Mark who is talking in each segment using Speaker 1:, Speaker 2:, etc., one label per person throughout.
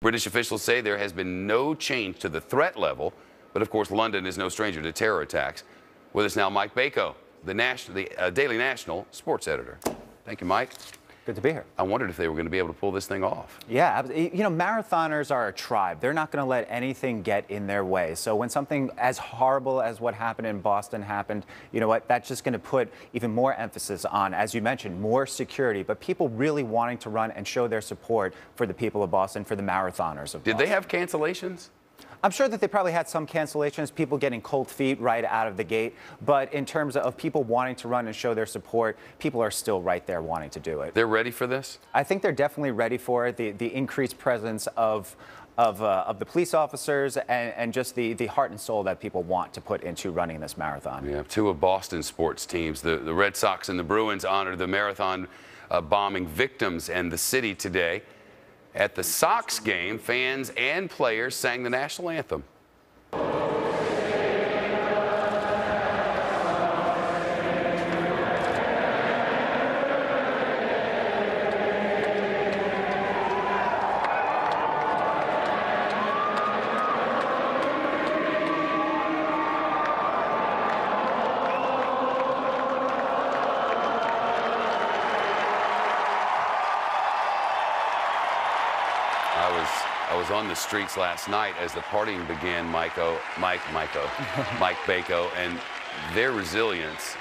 Speaker 1: British officials say there has been no change to the threat level, but of course London is no stranger to terror attacks. With us now, Mike Bako, the Daily National sports editor. Thank you, Mike.
Speaker 2: Good to be here.
Speaker 1: I wondered if they were going to be able to pull this thing off.
Speaker 2: Yeah, you know, marathoners are a tribe. They're not going to let anything get in their way. So when something as horrible as what happened in Boston happened, you know what, that's just going to put even more emphasis on, as you mentioned, more security, but people really wanting to run and show their support for the people of Boston, for the marathoners of Boston.
Speaker 1: Did they have cancellations?
Speaker 2: I'm sure that they probably had some cancellations, people getting cold feet right out of the gate. But in terms of people wanting to run and show their support, people are still right there wanting to do it.
Speaker 1: They're ready for this?
Speaker 2: I think they're definitely ready for it. The increased presence of the police officers and just the heart and soul that people want to put into running this marathon.
Speaker 1: Yeah, two of Boston's sports teams, the Red Sox and the Bruins, honored the marathon bombing victims and the city today. At the Sox game, fans and players sang the national anthem. I was on the streets last night as the partying began, Mike Bako, and their resilience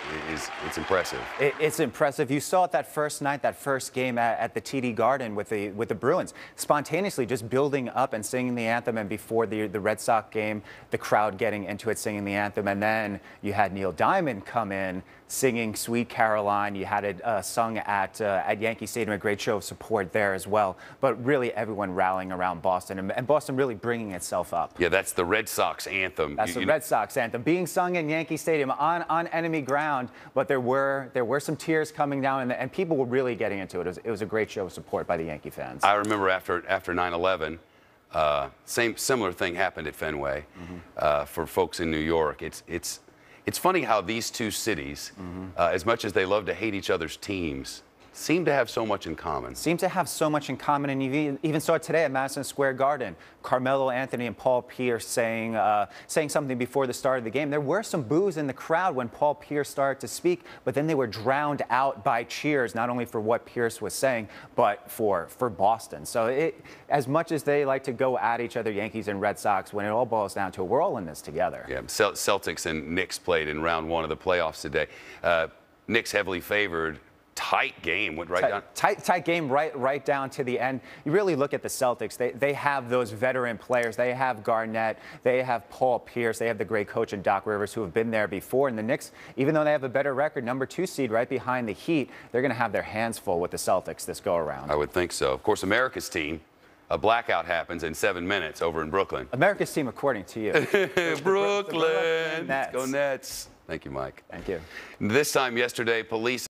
Speaker 1: it's impressive.
Speaker 2: It's impressive. You saw it that first night, that first game at the TD Garden with the Bruins, spontaneously just building up and singing the anthem, and before the Red Sox game, the crowd getting into it, singing the anthem, and then you had Neil Diamond come in singing Sweet Caroline. You had it sung at Yankee Stadium, a great show of support there as well. But really everyone rallying around Boston, and Boston really bringing itself up.
Speaker 1: Yeah, that's the Red Sox anthem.
Speaker 2: That's the Red Sox anthem being sung in Yankee Stadium on enemy ground. But there were some tears coming down, and people were really getting into it. It was a great show of support by the Yankee fans.
Speaker 1: I remember after 9/11, similar thing happened at Fenway for folks in New York. It's funny how these two cities, as much as they love to hate each other's teams, seem to have so much in common.
Speaker 2: And you even saw it today at Madison Square Garden. Carmelo Anthony and Paul Pierce saying something before the start of the game. There were some boos in the crowd when Paul Pierce started to speak, but then they were drowned out by cheers, not only for what Pierce was saying, but for Boston. So as much as they like to go at each other, Yankees and Red Sox, when it all boils down to it, we're all in this together.
Speaker 1: Yeah, Celtics and Knicks played in round one of the playoffs today. Knicks heavily favored. Tight game, went right down.
Speaker 2: Tight game, right down to the end. You really look at the Celtics. They have those veteran players. They have Garnett. They have Paul Pierce. They have the great coach in Doc Rivers, who have been there before. And the Knicks, even though they have a better record, #2 seed right behind the Heat, they're going to have their hands full with the Celtics this go around.
Speaker 1: I would think so. Of course, America's team. A blackout happens in 7 minutes over in Brooklyn.
Speaker 2: America's team, according to you.
Speaker 1: Brooklyn.
Speaker 2: Nets.
Speaker 1: Go Nets. Thank you, Mike.
Speaker 2: Thank you.
Speaker 1: This time yesterday, police